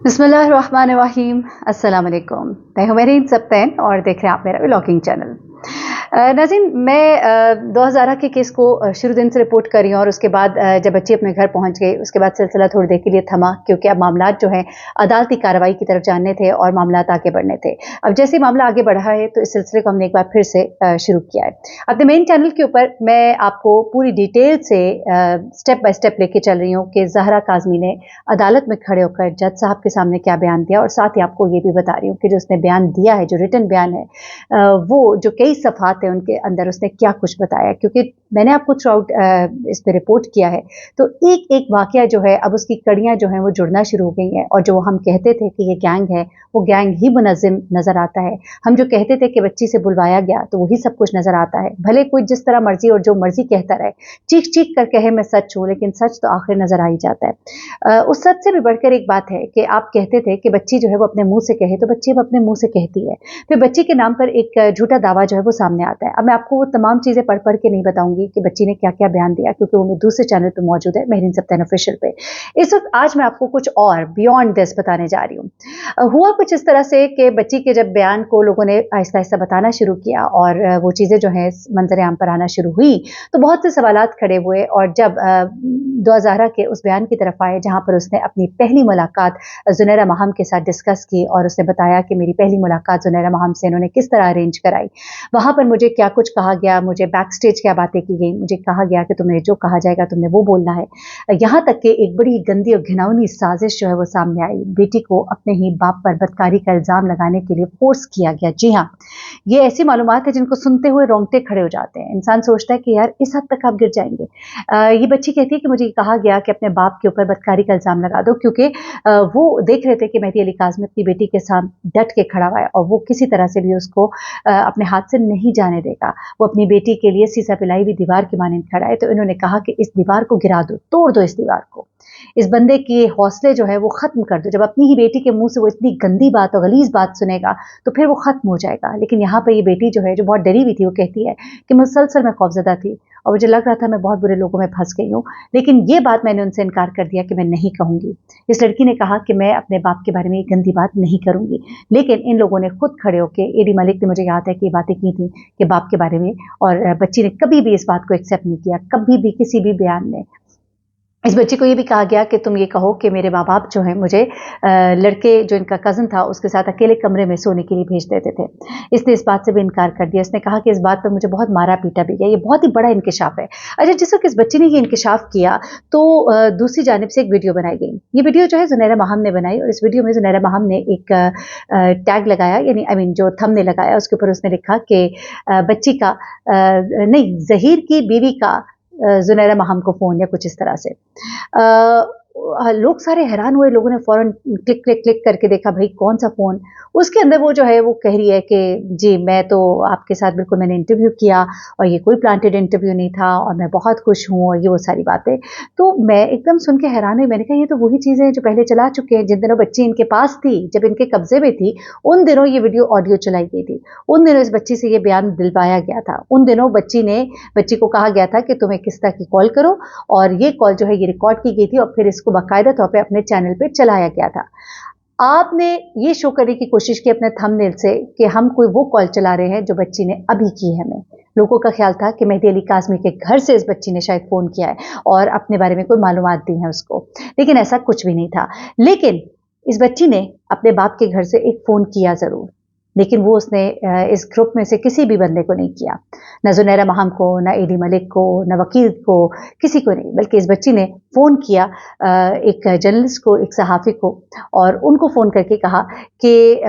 बिस्मिल्लाहिर्रहमानिर्रहीम। अस्सलाम वालेकुम। मैं हूं मेरीन सप्तैन और देख रहे हैं आप मेरा व्लॉगिंग चैनल। नाज़रीन, मैं 2000 के केस को शुरू दिन से रिपोर्ट कर रही हूँ और उसके बाद जब बच्ची अपने घर पहुंच गई उसके बाद सिलसिला थोड़ी देर के लिए थमा, क्योंकि अब मामला जो है अदालती कार्रवाई की तरफ जानने थे और मामला आगे बढ़ने थे। अब जैसे ही मामला आगे बढ़ा है तो इस सिलसिले को हमने एक बार फिर से शुरू किया है। अपने मेन चैनल के ऊपर मैं आपको पूरी डिटेल से स्टेप बाय स्टेप लेके चल रही हूँ कि ज़हरा काज़मी ने अदालत में खड़े होकर जज साहब के सामने क्या बयान दिया, और साथ ही आपको ये भी बता रही हूँ कि जो उसने बयान दिया है, जो रिटन बयान है, वो जो कई सफ़ात है उनके अंदर उसने क्या कुछ बताया। क्योंकि मैंने आपको थ्रू आउट इस पे रिपोर्ट किया है तो एक एक वाकया जो है अब उसकी कड़ियाँ जो हैं वो जुड़ना शुरू हो गई हैं, और जो हम कहते थे कि ये गैंग है वो गैंग ही मुनज़्ज़म नज़र आता है। हम जो कहते थे कि बच्ची से बुलवाया गया तो वही सब कुछ नज़र आता है। भले कोई जिस तरह मर्जी और जो मर्जी कहता रहे, चीख चीख कर कहे मैं सच हूँ, लेकिन सच तो आखिर नज़र आ ही जाता है। उस सच से भी बढ़कर एक बात है कि आप कहते थे कि बच्ची जो है वो अपने मुंह से कहे, तो बच्ची अब अपने मुंह से कहती है। फिर बच्ची के नाम पर एक झूठा दावा जो है वो सामने आता है। अब मैं आपको वो तमाम चीज़ें पढ़ पढ़ के नहीं बताऊंगी कि बच्ची ने क्या क्या बयान दिया, क्योंकि वो मेरे दूसरे चैनल पे मौजूद है, मेहरीन सप्तैन ऑफिशियल पे। इस वक्त आज मैं आपको कुछ और बियॉन्ड दिस बताने जा रही हूँ। हुआ कुछ इस तरह से कि बच्ची के जब बयान को लोगों ने आहिस्ता आहिस्ता बताना शुरू किया और वो चीज़ें जो है मंजर आम पर आना शुरू हुई, तो बहुत से सवालात खड़े हुए। और जब 2000 के उस बयान की तरफ आए जहाँ पर उसने अपनी पहली मुलाकात ज़ुनैरा महम के साथ डिस्कस की और उसने बताया कि मेरी पहली मुलाकात ज़ुनैरा महम से इन्होंने किस तरह अरेंज कराई, वहाँ पर मुझे क्या कुछ कहा गया, मुझे बैक स्टेज क्या बातें की गई, मुझे कहा गया कि तुम्हें जो कहा जाएगा तुमने वो बोलना है। यहाँ तक कि एक बड़ी गंदी और घिनौनी साजिश जो है वो सामने आई। बेटी को अपने ही बाप पर बदकारी का इल्ज़ाम लगाने के लिए फोर्स किया गया। जी हाँ, ये ऐसी मालूमात है जिनको सुनते हुए रोंगटे खड़े हो जाते हैं। इंसान सोचता है कि यार इस हद तक आप गिर जाएंगे। ये बच्ची कहती है कि मुझे कहा गया कि अपने बाप के ऊपर बदकारी का इल्ज़ाम लगा दो, क्योंकि वो देख रहे थे कि मेहदी अली काज़मी अपनी बेटी के साथ डट के खड़ा हुआ है और वो किसी तरह से भी उसको अपने हाथ से नहीं जाने देगा। वो अपनी बेटी के लिए सीसा पिलाई हुई दीवार के मानंद खड़ा है। तो इन्होंने कहा कि इस दीवार को गिरा दो, तोड़ दो इस दीवार को, इस बंदे के हौसले जो है वो खत्म कर दो। जब अपनी ही बेटी के मुंह से वो इतनी गंदी बात और गलीज बात सुनेगा तो फिर वो खत्म हो जाएगा। लेकिन यहाँ पर ये बेटी जो है, जो बहुत डरी हुई थी, वो कहती है कि मुसलसल मैं खौफजदा थी और मुझे लग रहा था मैं बहुत बुरे लोगों में फंस गई हूँ, लेकिन ये बात मैंने उनसे इनकार कर दिया कि मैं नहीं कहूँगी। इस लड़की ने कहा कि मैं अपने बाप के बारे में एक गंदी बात नहीं करूँगी, लेकिन इन लोगों ने खुद खड़े होकर, एडी मलिक ने, मुझे याद है कि ये बातें की थी कि बाप के बारे में, और बच्ची ने कभी भी इस बात को एक्सेप्ट नहीं किया, कभी भी किसी भी बयान में। इस बच्ची को ये भी कहा गया कि तुम ये कहो कि मेरे माँ बाप जो हैं मुझे लड़के जो इनका कज़न था उसके साथ अकेले कमरे में सोने के लिए भेज देते थे। इसने इस बात से भी इनकार कर दिया। इसने कहा कि इस बात पर मुझे बहुत मारा पीटा भी गया। ये बहुत ही बड़ा इंकिशाफ है। अच्छा, जिस वक्त इस बच्ची ने ये इंकिशाफ किया तो दूसरी जानिब से एक वीडियो बनाई गई। ये वीडियो जो है ज़ुनैरा महम ने बनाई, और इस वीडियो में ज़ुनैरा महम ने एक टैग लगाया, यानी जो थंबनेल लगाया उसके ऊपर उसने लिखा कि बच्ची का नहीं, ज़हीर की बीवी का ज़ुनैरा महम को फ़ोन, या कुछ इस तरह से। लोग सारे हैरान हुए। लोगों ने फ़ौरन क्लिक क्लिक क्लिक करके देखा, भाई कौन सा फ़ोन। उसके अंदर वो जो है वो कह रही है कि जी मैं तो आपके साथ बिल्कुल मैंने इंटरव्यू किया और ये कोई प्लांटेड इंटरव्यू नहीं था और मैं बहुत खुश हूँ, और ये वो सारी बातें। तो मैं एकदम सुन के हैरान हुई। मैंने कहा ये तो वही चीज़ें हैं जो पहले चला चुके हैं। जिन दिनों बच्ची इनके पास थी, जब इनके कब्जे में थी, उन दिनों ये वीडियो ऑडियो चलाई गई थी। उन दिनों इस बच्ची से ये बयान दिलवाया गया था। उन दिनों बच्ची को कहा गया था कि तुम एक किस्ता की कॉल करो, और ये कॉल जो है ये रिकॉर्ड की गई थी और फिर इसको बाकायदा तौर पे अपने चैनल पे चलाया गया था। आपने ये शो करने की कोशिश की अपने थंबनेल से कि हम कोई वो कॉल चला रहे हैं जो बच्ची ने अभी की है हमें। लोगों का ख्याल था कि मेहदी अली काज़मी के घर से इस बच्ची ने शायद फ़ोन किया है और अपने बारे में कोई मालूमात दी है उसको, लेकिन ऐसा कुछ भी नहीं था। लेकिन इस बच्ची ने अपने बाप के घर से एक फ़ोन किया ज़रूर, लेकिन वो उसने इस ग्रुप में से किसी भी बंदे को नहीं किया, न ज़ुनैरा महम को, न एडी मलिक को, न वकील को, किसी को नहीं। बल्कि इस बच्ची ने फ़ोन किया एक जर्नलिस्ट को, एक सहाफ़ी को, और उनको फ़ोन करके कहा कि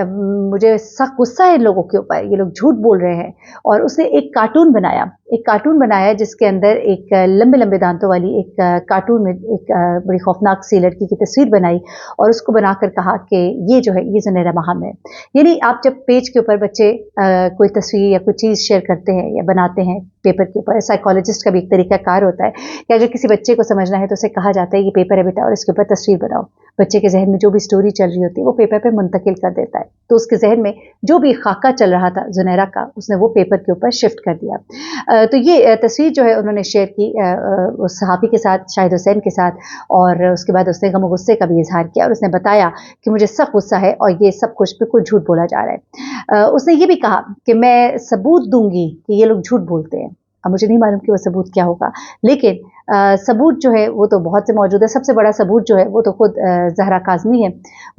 मुझे सख्त गुस्सा है इन लोगों के ऊपर, ये लोग झूठ बोल रहे हैं। और उसने एक कार्टून बनाया जिसके अंदर एक लंबे लंबे दांतों वाली एक कार्टून में एक बड़ी खौफनाक सी लड़की की तस्वीर बनाई, और उसको बनाकर कहा कि ये जो है ये ज़ुनैरा महम है। यानी आप जब पेज के ऊपर बच्चे कोई तस्वीर या कोई चीज़ शेयर करते हैं या बनाते हैं पेपर के ऊपर, साइकोलॉजिस्ट का भी एक तरीका कार होता है कि अगर किसी बच्चे को समझना है तो उसे कहा जाता है ये पेपर है बेटा और इसके ऊपर तस्वीर बनाओ। बच्चे के जहन में जो भी स्टोरी चल रही होती है वो पेपर पे मुंतकिल कर देता है, तो उसके जहन में जो भी खाका चल रहा था जुनैरा का उसने वो पेपर के ऊपर शिफ्ट कर दिया। तो ये तस्वीर जो है उन्होंने शेयर की उस सहाफ़ी के साथ, शाहिद हुसैन के साथ, और उसके बाद उसने गम गुस्से का भी इजहार किया और उसने बताया कि मुझे सख्त गुस्सा है और ये सब कुछ बिल्कुल झूठ बोला जा रहा है। उसने ये भी कहा कि मैं सबूत दूंगी कि ये लोग झूठ बोलते हैं। अब मुझे नहीं मालूम कि वो सबूत क्या होगा, लेकिन सबूत जो है वो तो बहुत से मौजूद है। सबसे बड़ा सबूत जो है वो तो खुद ज़हरा काज़मी है,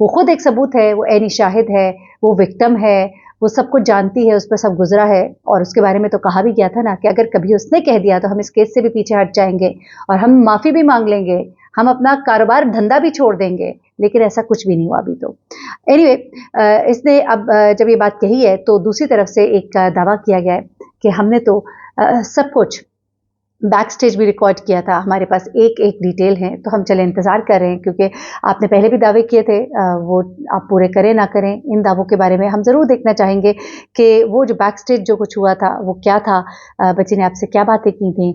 वो खुद एक सबूत है, वो ऐनी शाहिद है, वो विक्टिम है, वो सब कुछ जानती है, उस पर सब गुजरा है। और उसके बारे में तो कहा भी गया था ना कि अगर कभी उसने कह दिया तो हम इस केस से भी पीछे हट जाएंगे और हम माफ़ी भी मांग लेंगे, हम अपना कारोबार धंधा भी छोड़ देंगे, लेकिन ऐसा कुछ भी नहीं हुआ अभी तो। एनीवे, इसने अब जब ये बात कही है तो दूसरी तरफ से एक दावा किया गया है कि हमने तो सब कुछ बैक स्टेज भी रिकॉर्ड किया था, हमारे पास एक एक डिटेल है, तो हम चले इंतज़ार कर रहे हैं क्योंकि आपने पहले भी दावे किए थे, वो आप पूरे करें ना करें, इन दावों के बारे में हम ज़रूर देखना चाहेंगे कि वो जो बैक स्टेज जो कुछ हुआ था वो क्या था, बच्ची ने आपसे क्या बातें की थी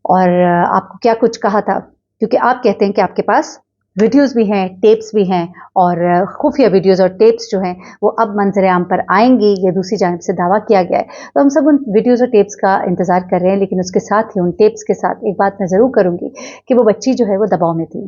और आपको क्या कुछ कहा था, क्योंकि आप कहते हैं कि आपके पास वीडियोस भी हैं, टेप्स भी हैं, और खुफिया वीडियोस और टेप्स जो हैं वो अब मंजर आम पर आएंगी, ये दूसरी जानिब से दावा किया गया है। तो हम सब उन वीडियोस और टेप्स का इंतज़ार कर रहे हैं, लेकिन उसके साथ ही उन टेप्स के साथ एक बात मैं ज़रूर करूँगी कि वो बच्ची जो है वो दबाव में थी,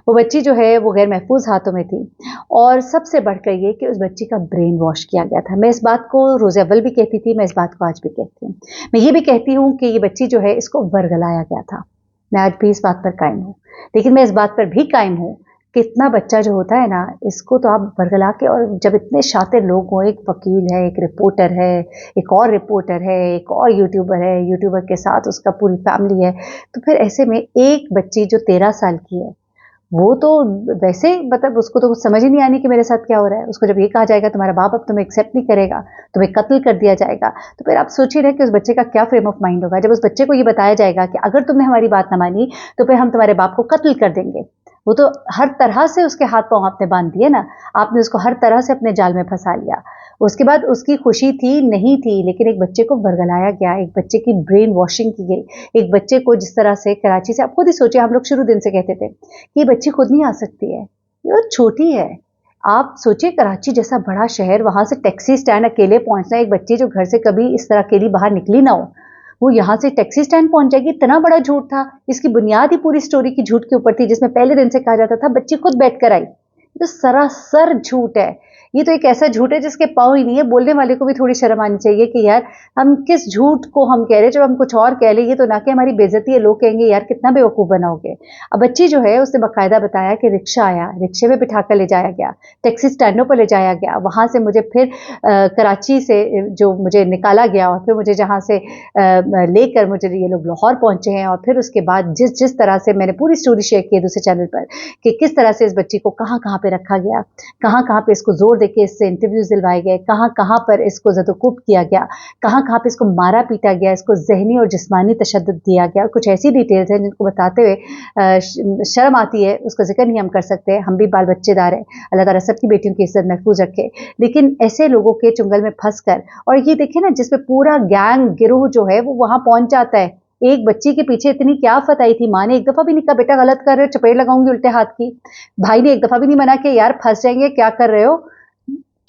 वो बच्ची जो है वो गैर महफूज हाथों में थी, और सबसे बढ़कर ये कि उस बच्ची का ब्रेन वॉश किया गया था। मैं इस बात को रोज़ अव्वल भी कहती थी, मैं इस बात को आज भी कहती हूँ। मैं ये भी कहती हूँ कि ये बच्ची जो है इसको वर्गलाया गया था, मैं आज भी इस बात पर कायम हूँ, लेकिन मैं इस बात पर भी कायम हूँ कि इतना बच्चा जो होता है ना, इसको तो आप वर्गला के, और जब इतने शातिर लोग हों, एक वकील है, एक रिपोर्टर है, एक और रिपोर्टर है, एक और यूट्यूबर है, यूट्यूबर के साथ उसका पूरी फैमिली है, तो फिर ऐसे में एक बच्ची जो 13 साल की है वो तो वैसे मतलब उसको तो कुछ समझ ही नहीं आनी कि मेरे साथ क्या हो रहा है। उसको जब ये कहा जाएगा तुम्हारा बाप अब तुम्हें एक्सेप्ट नहीं करेगा, तुम्हें कत्ल कर दिया जाएगा, तो फिर आप सोचिए रहे कि उस बच्चे का क्या फ्रेम ऑफ माइंड होगा जब उस बच्चे को ये बताया जाएगा कि अगर तुमने हमारी बात ना मानी तो फिर हम तुम्हारे बाप को कत्ल कर देंगे। वो तो हर तरह से उसके हाथ पांव आपने बांध दिए ना, आपने उसको हर तरह से अपने जाल में फंसा लिया। उसके बाद उसकी खुशी थी नहीं थी, लेकिन एक बच्चे को वर्गलाया गया, एक बच्चे की ब्रेन वॉशिंग की गई, एक बच्चे को जिस तरह से कराची से, आप खुद ही सोचिए, हम लोग शुरू दिन से कहते थे कि ये बच्ची खुद नहीं आ सकती है, ये छोटी है। आप सोचिए कराची जैसा बड़ा शहर, वहां से टैक्सी स्टैंड अकेले पहुंचना, एक बच्ची जो घर से कभी इस तरह अकेली बाहर निकली ना हो, वो यहाँ से टैक्सी स्टैंड पहुंच जाएगी, इतना बड़ा झूठ था। इसकी बुनियाद ही पूरी स्टोरी की झूठ के ऊपर थी, जिसमें पहले दिन से कहा जाता था बच्ची खुद बैठ कर आई। तो सरासर झूठ है। ये तो एक ऐसा झूठ है जिसके पाँव ही नहीं है। बोलने वाले को भी थोड़ी शर्म आनी चाहिए कि यार हम किस झूठ को हम कह रहे हैं, जब हम कुछ और कह ले, ये तो ना कि हमारी बेइज्जती है, लोग कहेंगे यार कितना बेवकूफ़ बनाओगे। अब बच्ची जो है उसने बाकायदा बताया कि रिक्शा आया, रिक्शे में बिठा कर ले जाया गया, टैक्सी स्टैंडों पर ले जाया गया, वहाँ से मुझे फिर कराची से जो मुझे निकाला गया, और फिर मुझे जहाँ से लेकर मुझे ये लोग लाहौर पहुँचे हैं, और फिर उसके बाद जिस तरह से मैंने पूरी स्टोरी शेयर की है दूसरे चैनल पर कि किस तरह से इस बच्ची को कहाँ कहाँ पे रखा गया, कहाँ कहाँ पे इसको जोर देके इससे इंटरव्यूज दिलवाए गए, कहाँ कहाँ पर इसको ज़दोकुब किया गया, कहाँ कहाँ पे इसको मारा पीटा गया, इसको जहनी और जिस्मानी तशद्दुद दिया गया। कुछ ऐसी डिटेल्स हैं जिनको बताते हुए शर्म आती है, उसका जिक्र नहीं हम कर सकते। हम भी बाल बच्चेदार हैं, अल्लाह ताला सबकी बेटियों की इज्जत महफूज रखे, लेकिन ऐसे लोगों के चुंगल में फंस कर, और ये देखिए ना जिसपे पूरा गैंग गिरोह जो है वो वहाँ पहुँच जाता है। एक बच्ची के पीछे इतनी क्या आफत आई थी, माँ ने एक दफ़ा भी नहीं कहा बेटा गलत कर रहे हो, चपेट लगाऊंगी उल्टे हाथ की। भाई ने एक दफ़ा भी नहीं मना कि यार फंस जाएंगे, क्या कर रहे हो।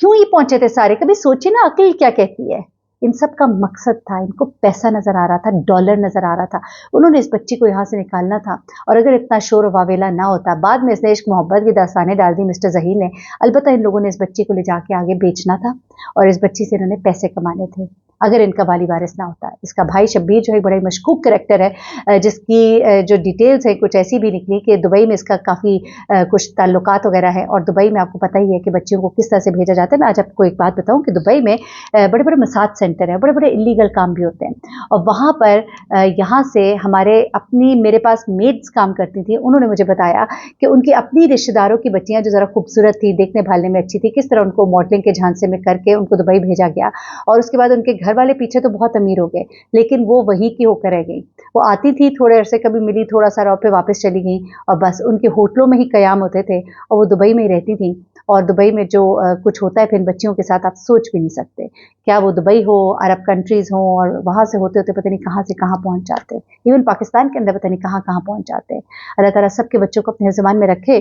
क्यों ये पहुंचे थे सारे? कभी सोचिए ना अक्ल क्या कहती है। इन सब का मकसद था, इनको पैसा नजर आ रहा था, डॉलर नजर आ रहा था, उन्होंने इस बच्ची को यहाँ से निकालना था। और अगर इतना शोर वावेला ना होता, बाद में इसने इश्क मोहब्बत की दास्तानें डाल दी मिस्टर ज़हीर ने, अलबत्ता इन लोगों ने इस बच्ची को ले जाके आगे बेचना था और इस बच्ची से इन्होंने पैसे कमाने थे। अगर इनका वाली वारिस ना होता। इसका भाई शब्बीर जो है बड़ा ही मशकूक करैक्टर है, जिसकी जो डिटेल्स है कुछ ऐसी भी निकली कि दुबई में इसका काफ़ी कुछ ताल्लुकात वगैरह है, और दुबई में आपको पता ही है कि बच्चियों को किस तरह से भेजा जाता है। मैं आज आपको एक बात बताऊं कि दुबई में बड़े बड़े मसाज सेंटर है, बड़े बड़े इलीगल काम भी होते हैं, और वहाँ पर यहाँ से हमारे अपनी मेरे पास मेड्स काम करती थी, उन्होंने मुझे बताया कि उनकी अपनी रिश्तेदारों की बच्चियाँ जो ज़रा खूबसूरत थी, देखने भालने में अच्छी थी, किस तरह उनको मॉडलिंग के झांसे में करके उनको दुबई भेजा गया, और उसके बाद उनके घर वाले पीछे तो बहुत अमीर हो गए, लेकिन वो वहीं की होकर रह गई। वो आती थी, थोड़े अरसे कभी मिली, थोड़ा सा रहा, फिर वापस चली गई, और बस उनके होटलों में ही कयाम होते थे, और वो दुबई में ही रहती थी। اور دبئی میں جو کچھ ہوتا ہے پھر بچیوں کے ساتھ آپ سوچ بھی نہیں سکتے، کیا وہ دبئی ہو، عرب کنٹریز ہوں اور وہاں سے ہوتے ہوتے پتہ نہیں کہاں سے کہاں پہنچ جاتے ہیں، ایون پاکستان کے اندر پتہ نہیں کہاں کہاں پہنچ جاتے ہیں۔ اللہ تعالیٰ سب کے بچوں کو اپنے زمان میں رکھے۔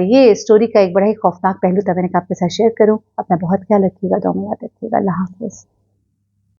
یہ اسٹوری کا ایک بڑا ہی خوفناک پہلو تھا، میں نے کہا آپ کے ساتھ شیئر کروں۔ اپنا بہت خیال رکھیے گا، دعا میں یاد رکھیے گا۔ اللہ حافظ۔